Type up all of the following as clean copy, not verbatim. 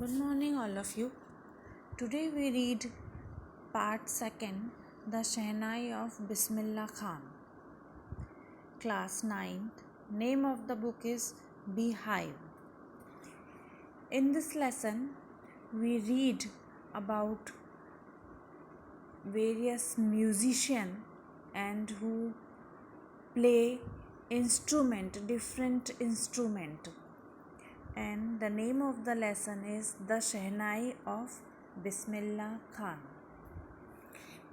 Good morning, all of you. Today we read part 2nd, The Shehnai of Bismillah Khan. Class 9th. Name of the book is Beehive. In this lesson, we read about various musicians and who play different instrument. And the name of the lesson is The Shehnai of Bismillah Khan.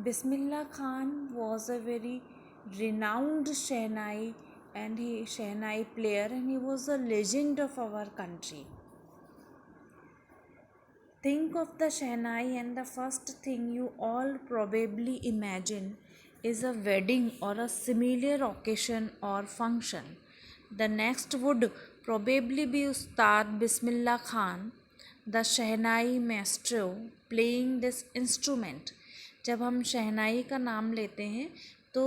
Bismillah Khan was a very renowned Shehnai player, and he was a legend of our country. Think of the Shehnai, and the first thing you all probably imagine is a wedding or a similar occasion or function. The next would probably be Ustad Bismillah Khan, the Shehnai maestro, playing this instrument. जब हम शहनाई का नाम लेते हैं तो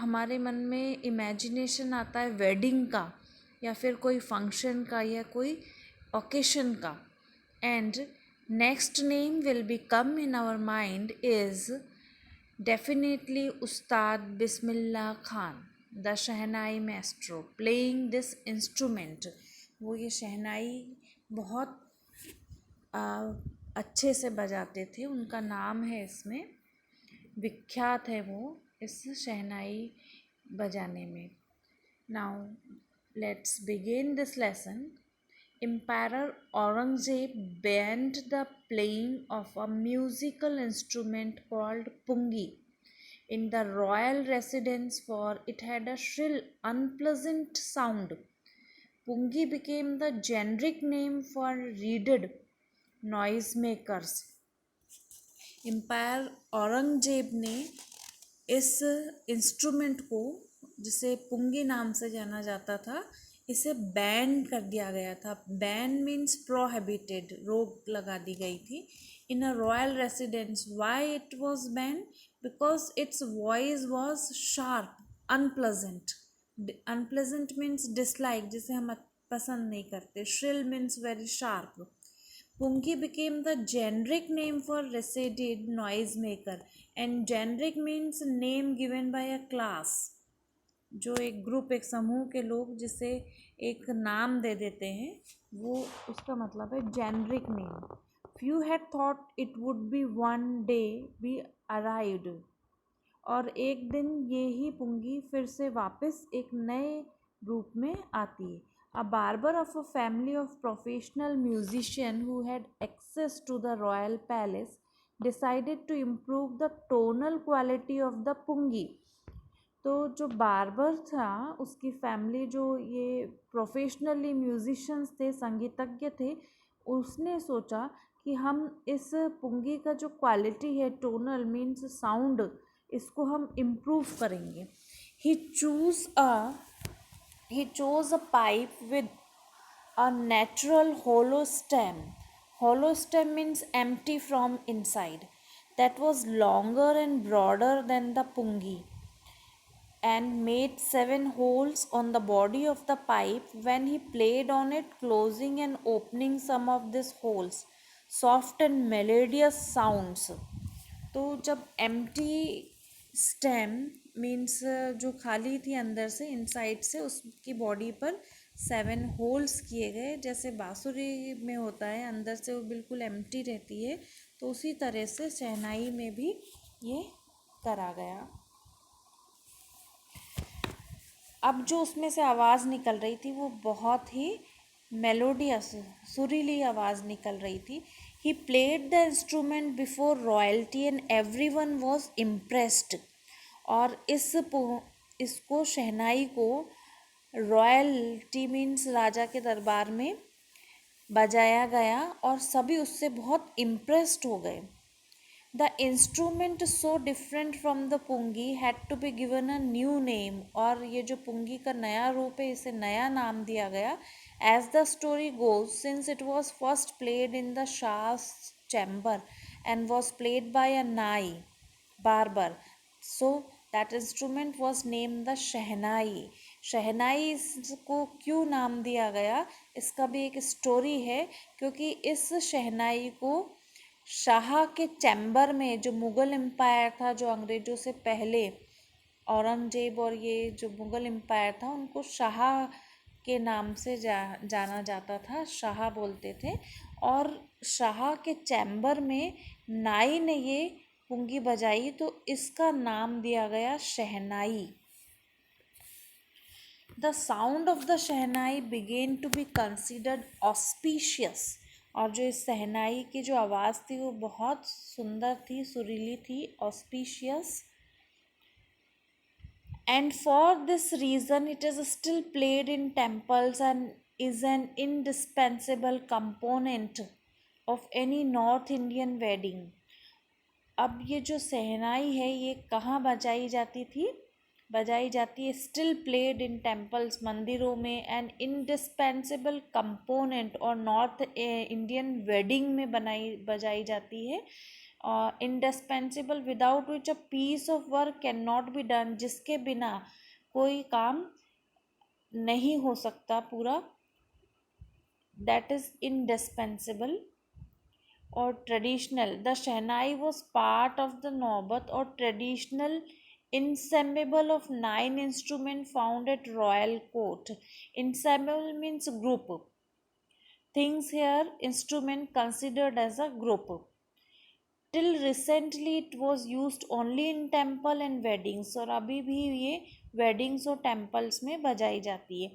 हमारे मन में इमेजिनेशन आता है वेडिंग का या फिर कोई फंक्शन का या कोई ओकेशन का. And next name will become in our mind is definitely Ustad Bismillah Khan, the Shehnai maestro, playing this instrument. वो ये शहनाई बहुत अच्छे से बजाते थे. उनका नाम है, इसमें विख्यात है वो इस शहनाई बजाने में. Now let's begin this lesson. Emperor Aurangzeb banned the playing of a musical instrument called pungi in the royal residence, for it had a shrill, unpleasant sound. Pungi became the generic name for reeded noisemakers. Empire Aurangzeb ने इस instrument को, जिसे पुंगी नाम से जाना जाता था, इसे बैन कर दिया गया था. बैन मीन्स प्रोहिबिटेड, रोक लगा दी गई थी. In a royal residence. Why it was ban? Because its voice was sharp, unpleasant. Unpleasant means dislike, जिसे हम पसंद नहीं करते. Shrill means very sharp. Pungi became the generic name for resident noisemaker, and generic means name given by a class. जो एक group, एक समूह के लोग जिसे एक नाम दे देते हैं, वो उसका मतलब है generic name. Few had thought it would be one day be arrived. और एक दिन ये ही पुंगी फिर से वापस एक नए रूप में आती है. A barber of a family of professional musicians who had access to the royal palace decided to improve the tonal quality of the pungi. तो जो बार्बर था, उसकी फैमिली जो ये प्रोफेशनली म्यूजिशियंस थे, संगीतज्ञ थे, उसने सोचा कि हम इस पुंगी का जो क्वालिटी है, टोनल मीन्स साउंड, इसको हम इम्प्रूव करेंगे. He chose a pipe with a natural hollow stem. Hollow stem means empty from inside. That was longer and broader than the pungi, and made 7 holes on the body of the pipe when he played on it, closing and opening some of these holes. Soft and melodious sounds. तो जब empty stem means जो खाली थी अंदर से, inside से, उसकी body पर 7 होल्स किए गए. जैसे बांसुरी में होता है, अंदर से वो बिल्कुल एम्प्टी रहती है, तो उसी तरह से शहनाई में भी ये करा गया. अब जो उसमें से आवाज़ निकल रही थी वो बहुत ही मेलोडियस, सुरीली आवाज़ निकल रही थी. He played the instrument before royalty and everyone was impressed. और इसको शहनाई को रॉयल्टी मीन्स राजा के दरबार में बजाया गया और सभी उससे बहुत इम्प्रेस्ड हो गए. The instrument so different from the pungi had to be given a new name. और ये जो पुंगी का नया रूप है, इसे नया नाम दिया गया. As the story goes, since it was first played in the Shah's chamber and was played by a nai barber, so that instrument was named the Shehnai. शहनाई इसको क्यों नाम दिया गया, इसका भी एक स्टोरी है। क्योंकि इस शहनाई को शाह के चैम्बर में, जो मुग़ल एम्पायर था, जो अंग्रेज़ों से पहले औरंगजेब और ये जो मुग़ल एम्पायर था, उनको शाह के नाम से जाना जाता था, शाह बोलते थे। और शाह के चैम्बर में नाई ने ये पुंगी बजाई, तो इसका नाम दिया गया shehnai. The sound of the shehnai began to be considered auspicious. और जो इस शहनाई की जो आवाज़ थी वो बहुत सुंदर थी, सुरीली थी, auspicious. And for this reason, it is still played in temples and is an indispensable component of any North Indian wedding. अब ये जो शहनाई है ये कहाँ बजाई जाती है स्टिल प्लेड इन टेम्पल्स, मंदिरों में, एंड इंडिस्पेंसिबल कंपोनेंट और नॉर्थ इंडियन वेडिंग में बजाई जाती है। Indispensable without which a piece of work can not be done, जिसके बिना कोई काम नहीं हो सकता पूरा, दैट इज इंडिस्पेंसिबल। और traditional, the shehnai was part of the naubat और traditional ensemble of 9 instruments found at royal court. Ensemble means group. Things here, instrument considered as a group. Till recently it was used only in temple and weddings. और अभी भी ये weddings और temples में बजाई जाती है।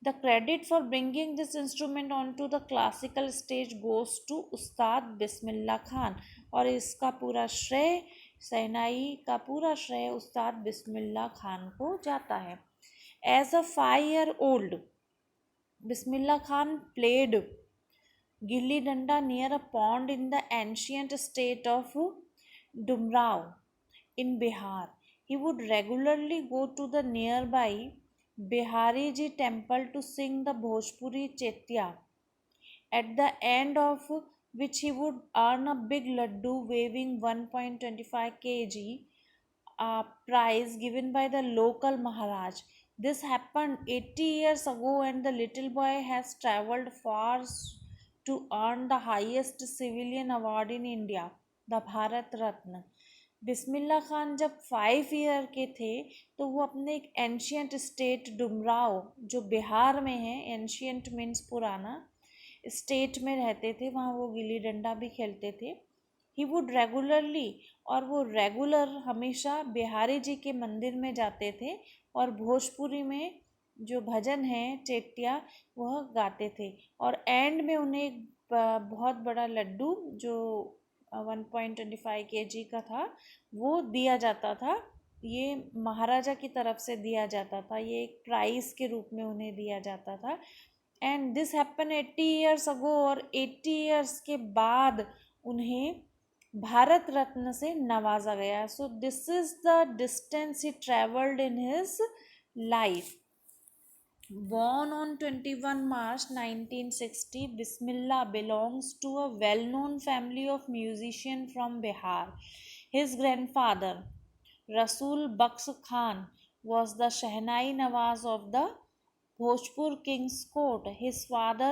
The credit for bringing this instrument onto the classical stage goes to उस्ताद बिस्मिल्लाह खान। और इसका पूरा श्रेय, शहनाई का पूरा श्रेय उस्ताद बिस्मिल्लाह खान को जाता है। As a 5-year-old, Bismillah Khan played gilli danda near a pond in the ancient state of Dumraon in Bihar. He would regularly go to the nearby Bihariji temple to sing the Bhojpuri Chetya, at the end of which he would earn a big laddu weighing 1.25 kg, a prize given by the local Maharaj. This happened 80 years ago, and the little boy has travelled far to earn the highest civilian award in India, the Bharat Ratna. Bismillah Khan जब 5 year के थे तो वो अपने एक ancient state Dumraon, जो बिहार में है, एंशियंट मीन्स पुराना, स्टेट में रहते थे। वहाँ वो गिल्ली डंडा भी खेलते थे। ही वुड रेगुलरली, और वो रेगुलर हमेशा बिहारी जी के मंदिर में जाते थे और भोजपुरी में जो भजन है चेटिया वह गाते थे। और एंड में उन्हें एक बहुत बड़ा लड्डू जो 1.25 kg का था वो दिया जाता था। ये महाराजा की तरफ से दिया जाता था, ये एक प्राइज़ के रूप में उन्हें दिया जाता था। And this happen 80 years ago, और 80 ईयर्स के बाद उन्हें भारत रत्न से नवाजा गया। So this is the distance he travelled in his life. Born on 21 March 1960, Bismillah belongs to a well-known family of musicians from Bihar. His grandfather, Rasul Baksh Khan, was the Shehnai Nawaz of the Bhojpur King's Court. His father,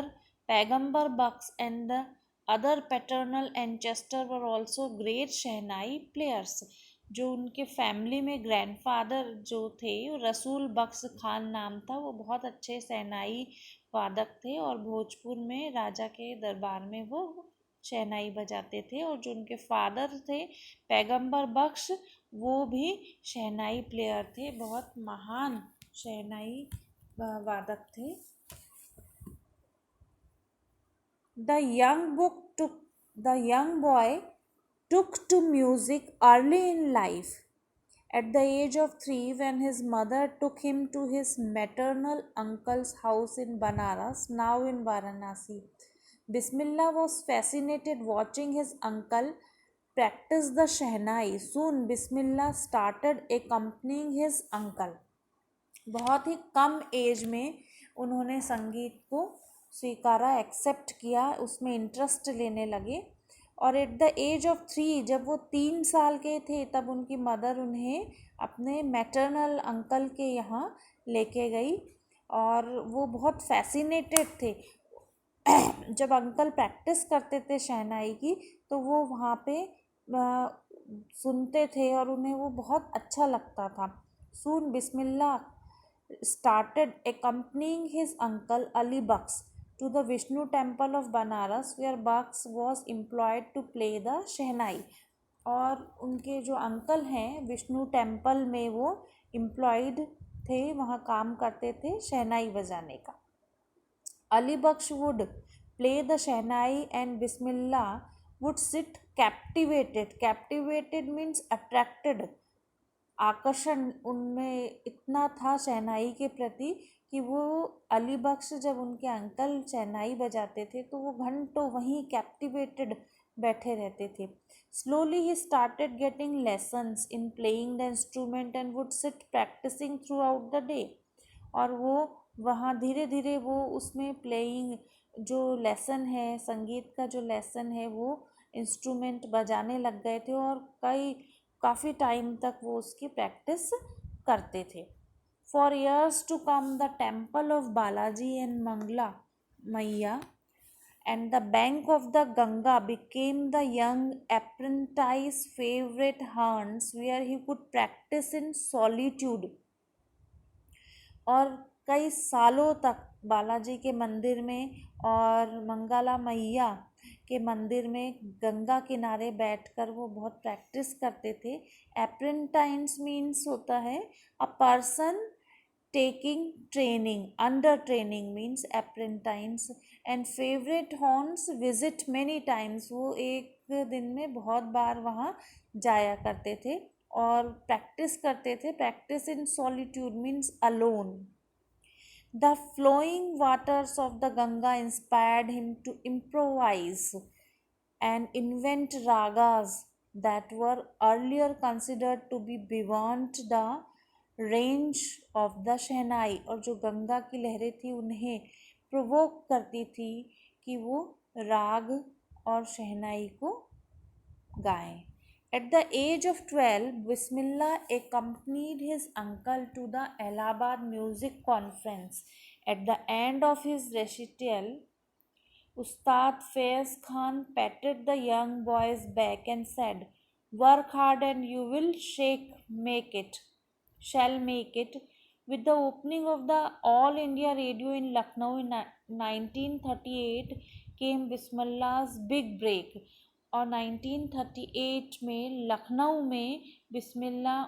Paigambar Baksh, and the other paternal ancestors were also great Shehnai players. जो उनके family में grandfather जो थे, रसूल बख्श खान नाम था, वो बहुत अच्छे शहनाई वादक थे और भोजपुर में राजा के दरबार में वो शहनाई बजाते थे। और जो उनके फादर थे पैगंबर बख्श, वो भी शहनाई प्लेयर थे, बहुत महान शहनाई वादक थे। The young boy took to music early in life. At the age of 3, when his mother took him to his maternal uncle's house in Banaras, now in Varanasi, Bismillah was fascinated watching his uncle practice the Shehnai. Soon Bismillah started accompanying his uncle. बहुत ही कम as में उन्होंने संगीत को स्वीकारा, accept किया, उसमें interest लेने लगे। और एट द एज ऑफ 3, जब वो 3 साल के थे, तब उनकी मदर उन्हें अपने मैटरनल अंकल के यहाँ लेके गई। और वो बहुत फैसिनेटेड थे। जब अंकल प्रैक्टिस करते थे शहनाई की, तो वो वहाँ पे सुनते थे और उन्हें वो बहुत अच्छा लगता था। सून बिस्मिल्लाह started accompanying his uncle Ali Bux to the Vishnu temple of Banaras, where Bux was employed to play the शहनाई। और उनके जो अंकल हैं, विष्णु टेम्पल में वो एम्प्लॉयड थे, वहाँ काम करते थे शहनाई बजाने का। Ali Baksh would play the Shehnai and Bismillah would sit captivated. Captivated means attracted. आकर्षण उनमें इतना था शहनाई के प्रति कि वो अली बख्श जब उनके अंकल शहनाई बजाते थे तो वो घंटों वहीं कैप्टिवेटेड बैठे रहते थे। स्लोली ही started getting lessons in playing the instrument and would sit practising throughout the day. और वो वहाँ धीरे धीरे वो उसमें प्लेइंग जो लेसन है, संगीत का जो लेसन है, वो इंस्ट्रूमेंट बजाने लग गए थे और काफ़ी टाइम तक वो उसकी प्रैक्टिस करते थे। For years to come the temple of Balaji and Mangala Maiya and the bank of the Ganga became the young apprentice's favorite haunts where he could practice in solitude। और कई सालों तक बालाजी के मंदिर में और मंगला मैया के मंदिर में गंगा किनारे बैठकर वो बहुत प्रैक्टिस करते थे। एप्रेंटाइंस मीन्स होता है a person taking training, under training means apprentice. And favourite हॉर्न्स विजिट मेनी टाइम्स, वो एक दिन में बहुत बार वहाँ जाया करते थे और प्रैक्टिस करते थे। Practice in solitude means alone. The flowing waters of the Ganga inspired him to improvise and invent ragas that were earlier considered to be beyond the range of the शहनाई। और जो गंगा की लहरें थी उन्हें प्रोवोक करती थी कि वो राग और शहनाई को गाएं। At the age of 12, Bismillah accompanied his uncle to the Allahabad Music Conference. At the end of his recital, Ustad Faiz Khan patted the young boy's back and said, "Work hard and you will shall make it." With the opening of the All India Radio in Lucknow in 1938 came Bismillah's big break। और 1938 में लखनऊ में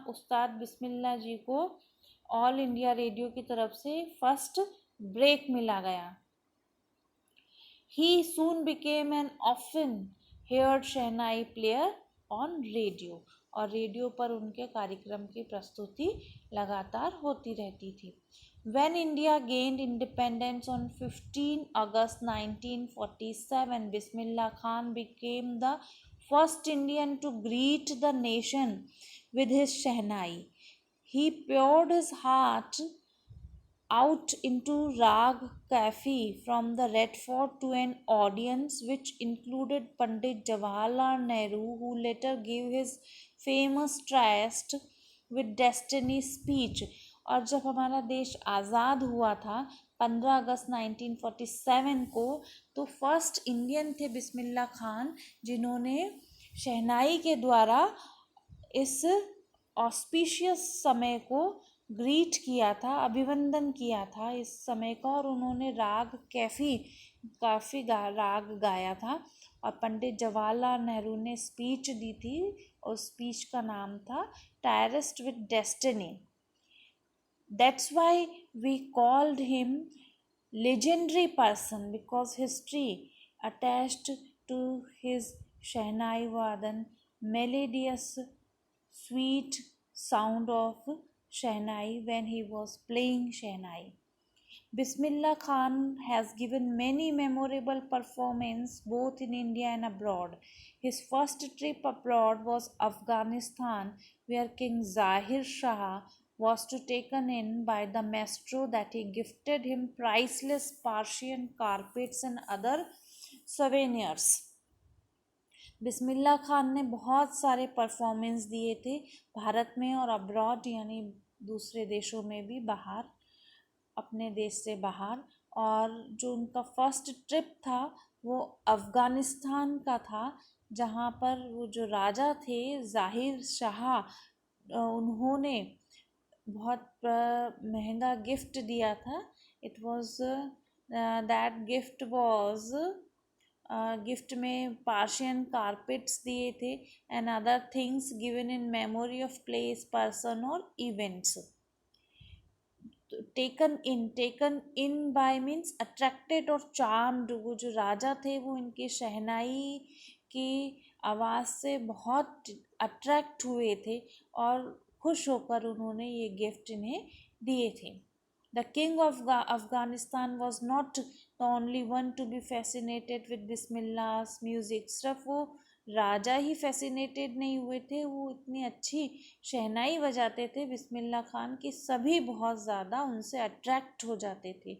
उस्ताद बिस्मिल्लाह जी को all India radio की तरफ से first break मिला गया। He soon became an often heard shehnai player on radio. और रेडियो पर उनके कार्यक्रम की प्रस्तुति लगातार होती रहती थी। When India gained independence on 15 August 1947, Bismillah Khan became the first Indian to greet the nation with his Shehnai. He poured his heart out into Rag Kafi from the Red Fort to an audience which included Pandit Jawaharlal Nehru, who later gave his famous Tryst with Destiny speech। और जब हमारा देश आज़ाद हुआ था 15 अगस्त 1947 को, तो first Indian थे बिस्मिल्लाह खान, जिन्होंने शहनाई के द्वारा इस ऑस्पिशियस समय को ग्रीट किया था, अभिवंदन किया था इस समय का। और उन्होंने राग काफ़ी राग गाया था। और पंडित जवाहरलाल नेहरू ने स्पीच दी थी और स्पीच का नाम था Tryst with Destiny. That's why we called him legendary person, because history attached to his Shehnai Vadan, melodious, sweet sound of Shehnai when he was playing Shehnai. Bismillah Khan has given many memorable performances both in India and abroad. His first trip abroad was Afghanistan, where King Zahir Shah was to taken in by the maestro that he gifted him priceless Persian carpets and other souvenirs. Bismillah Khan ने बहुत सारे performance दिए थे भारत में और abroad, यानी दूसरे देशों में भी, बाहर, अपने देश से बाहर। और जो उनका फर्स्ट ट्रिप था वो अफ़गानिस्तान का था, जहाँ पर वो जो राजा थे ज़ाहिर शाह, उन्होंने बहुत महंगा गिफ्ट दिया था। It was that gift was, gift में पार्शियन कारपेट्स दिए थे and other things given in memory of place, person और events. Taken in by means attracted और चार्म्ड। वो जो राजा थे वो इनके शहनाई की आवाज़ से बहुत अट्रैक्ट हुए थे और खुश होकर उन्होंने ये गिफ्ट इन्हें दिए थे। The king of Afghanistan was not the only one to be fascinated with Bismillah's music. सिर्फ वो राजा ही फैसिनेटेड नहीं हुए थे, वो इतनी अच्छी शहनाई बजाते थे बिस्मिल्लाह खान कि सभी बहुत ज़्यादा उनसे अट्रैक्ट हो जाते थे।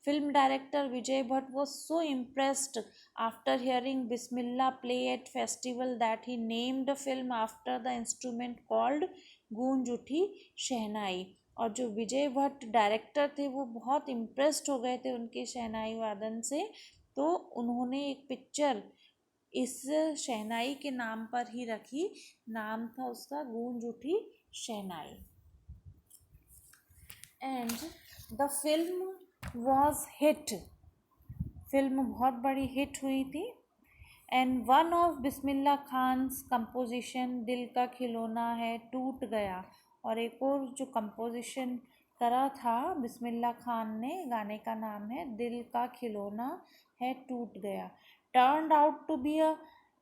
Film director Vijay Bhatt was so impressed after hearing Bismillah play at festival that he named the film after the instrument called गूंज उठी शहनाई। और जो विजय भट्ट डायरेक्टर थे वो बहुत इम्प्रेस्ड हो गए थे उनके शहनाई वादन से, तो उन्होंने एक पिक्चर इस शहनाई के नाम पर ही रखी। नाम था उसका Goonj Uthi Shehnai. And the film was hit. Film बहुत बड़ी हिट हुई थी। And one of Bismillah Khan's composition Dil Ka खिलौना है टूट गया। और एक और जो कंपोजिशन करा था बिस्मिल्लाह खान ने, गाने का नाम है दिल का खिलौना Hai Toot Gaya. Turned out to be a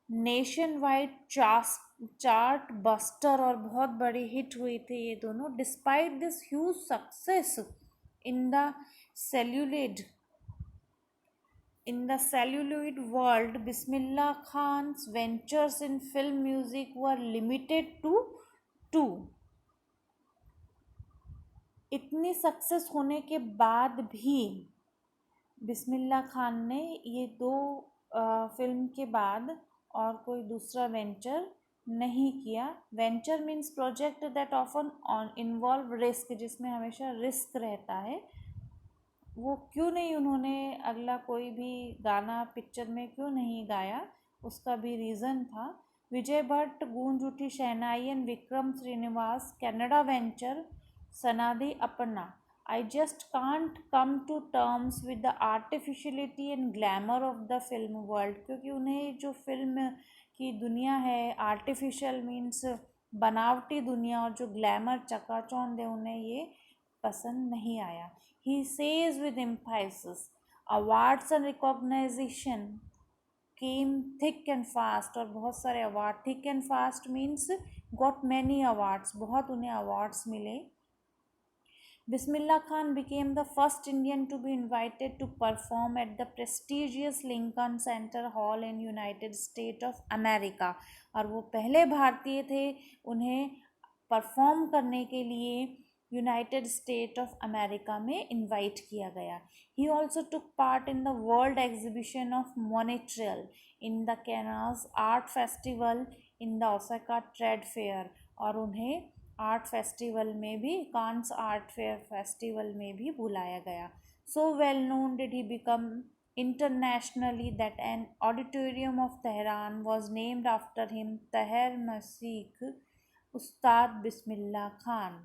nationwide chartbuster, और बहुत बड़ी हिट हुई थी ये दोनों। Despite this huge success in the celluloid In the celluloid world, Bismillah Khan's ventures in film music were limited to two. इतनी success होने के बाद भी बिस्मिल्लाह खान ने ये दो फिल्म के बाद और कोई दूसरा वेंचर नहीं किया। Venture means project that often involve risk, जिसमें हमेशा रिस्क रहता है। वो क्यों नहीं, उन्होंने अगला कोई भी गाना पिक्चर में क्यों नहीं गाया, उसका भी रीज़न था। विजय Bhatt Goonj Uthi Shehnai and Vikram Srinivas Kannada venture Sanadi Appanna. I just can't come to terms with the artificiality and glamour of the film world, क्योंकि उन्हें जो फिल्म की दुनिया है, आर्टिफिशियल मीन्स बनावटी दुनिया, और जो ग्लैमर चकाचौंध है, उन्हें ये पसंद नहीं आया। He says with emphasis, awards and recognition came thick and fast, और बहुत सारे award, thick and fast means got many awards, बहुत उन्हें awards मिले। Bismillah Khan became the first Indian to be invited to perform at the prestigious Lincoln Center Hall in United States of America, और वो पहले भारतीय थे उन्हें perform करने के लिए यूनाइटेड स्टेट ऑफ अमेरिका में इनवाइट किया गया। He also took part in the World Exhibition of Montreal, in the Cannes art festival, in the Osaka trade fair, और उन्हें आर्ट फेस्टिवल में भी, कांस आर्ट फेयर फेस्टिवल में भी बुलाया गया। So well known did he become internationally that an auditorium of Tehran was named after him, Tahir Masik Ustad Bismillah Khan.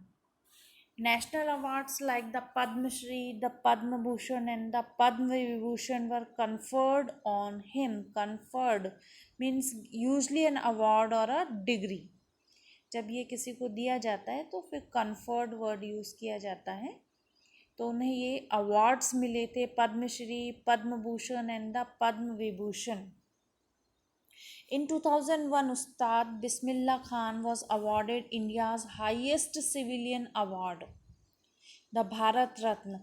National awards like the Padma Shri, the Padma Bhushan and the Padma Vibhushan were conferred on him. Conferred means usually an award or a degree. जब ये किसी को दिया जाता है तो फिर conferred word use किया जाता है। तो उन्हें ये अवार्ड्स मिले थे, Padmashri, Padma Bhushan and the Padma Vibhushan. In 2001, Ustad Bismillah Khan was awarded India's highest civilian award, the Bharat Ratna।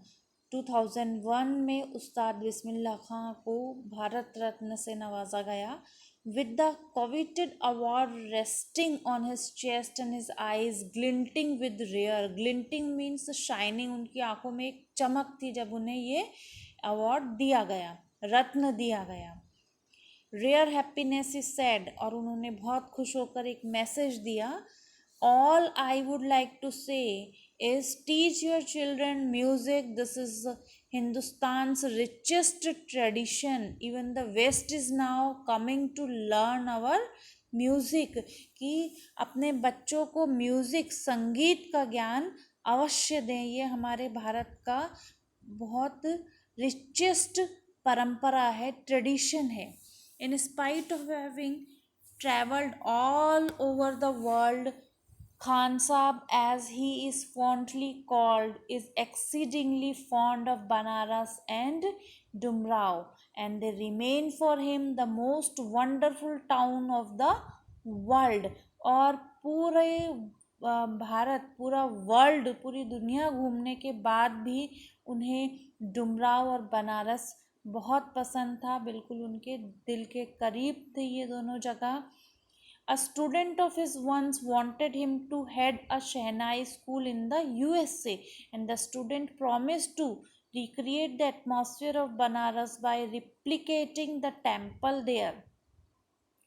2001 में उस्ताद बिस्मिल्लाह खां को भारत रत्न से नवाजा गया। With the coveted award resting on his chest and his eyes glinting with rare, glinting means shining, उनकी आंखों में एक चमक थी जब उन्हें ये अवार्ड दिया गया, रत्न दिया गया। रेयर हैप्पीनेस इज सैड, और उन्होंने बहुत खुश होकर एक मैसेज दिया, all I would like to say is teach your children music, this is Hindustan's richest tradition, even the West is now coming to learn our music, कि अपने बच्चों को म्यूजिक संगीत का ज्ञान अवश्य दें, ये हमारे भारत का बहुत रिचेस्ट परंपरा है, ट्रेडिशन है. In spite of having traveled all over the world, Khan Saab, as he is fondly called, is exceedingly fond of Banaras and Dumrao, and they remain for him the most wonderful town of the world. और पूरे भारत, पूरा world, पूरी दुनिया घूमने के बाद भी उन्हें डुमराव और बनारस बहुत पसंद था, बिल्कुल उनके दिल के करीब थे ये दोनों जगह. A student of his once wanted him to head a Shehnai school in the USA, and the student promised to recreate the atmosphere of Banaras by replicating the temple there.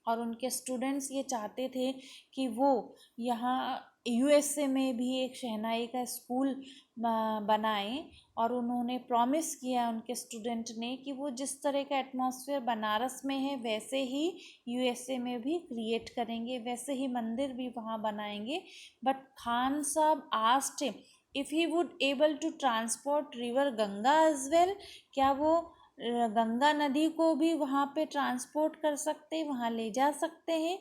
और उनके स्टूडेंट्स ये चाहते थे कि वो यहाँ USA में भी एक शहनाई का स्कूल बनाएं, और उन्होंने प्रॉमिस किया उनके स्टूडेंट ने कि वो जिस तरह का एटमॉस्फेयर बनारस में है वैसे ही यूएसए में भी क्रिएट करेंगे, वैसे ही मंदिर भी वहाँ बनाएंगे. But Khan Sahab asked him if he would able to transport river Ganga as well, क्या वो गंगा नदी को भी वहाँ पे ट्रांसपोर्ट कर सकते, वहाँ ले जा सकते हैं.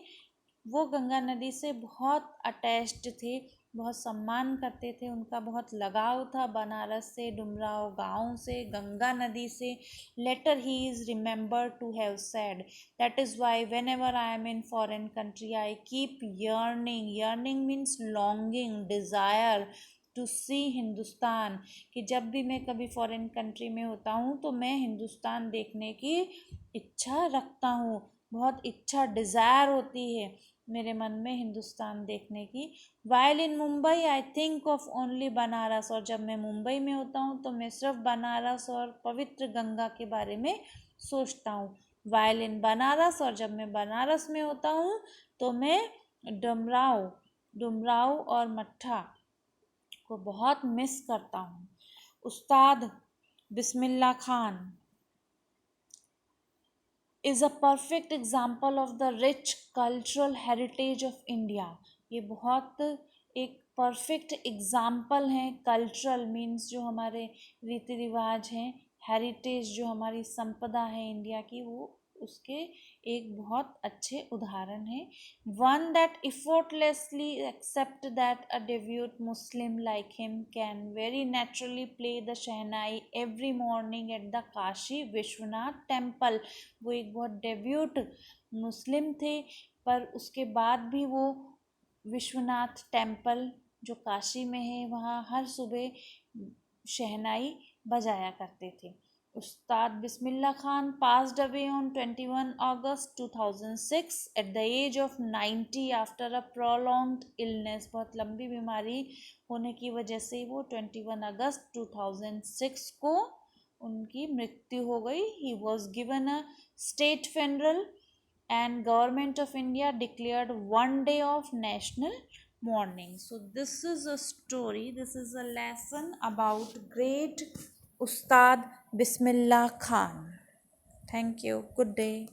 वो गंगा नदी से बहुत अटैच्ड थे, बहुत सम्मान करते थे, उनका बहुत लगाव था बनारस से, डुमराव गांव से, गंगा नदी से. Later he is remember to have said, that is why whenever I am in foreign country I keep yearning, yearning means longing, desire to see Hindustan, कि जब भी मैं कभी फॉरेन कंट्री में होता हूँ तो मैं हिंदुस्तान देखने की इच्छा रखता हूँ, बहुत इच्छा, डिज़ायर होती है मेरे मन में हिंदुस्तान देखने की. While in Mumbai I think of only Banaras, और जब मैं मुंबई में होता हूँ तो मैं सिर्फ बनारस और पवित्र गंगा के बारे में सोचता हूँ. वाइल इन बनारस, और जब मैं बनारस में होता हूँ तो मैं डुमराव और मट्ठा को बहुत मिस करता हूँ. उस्ताद Bismillah Khan is a perfect example of the rich cultural heritage of India. ये बहुत एक परफेक्ट एग्जाम्पल है. कल्चरल मीन्स जो हमारे रीति रिवाज हैं, हेरिटेज जो हमारी संपदा है इंडिया की, वो उसके एक बहुत अच्छे उदाहरण है. One that effortlessly accept that a devout Muslim like him can very naturally play the shehnai every morning at the Kashi Vishwanath temple. वो एक बहुत डेव्यूट मुस्लिम थे, पर उसके बाद भी वो विश्वनाथ टेम्पल जो काशी में है वहाँ हर सुबह शहनाई बजाया करते थे. उस्ताद Bismillah Khan passed away on 21 August 2006 at the age of 90 after a prolonged illness. बहुत लंबी बीमारी होने की वजह से वो 21 अगस्त 2006 को उनकी मृत्यु हो गई. He was given a state funeral and government of India declared one day of national mourning. So this is a story, this is a lesson about great Ustad Bismillah Khan. Thank you. Good day.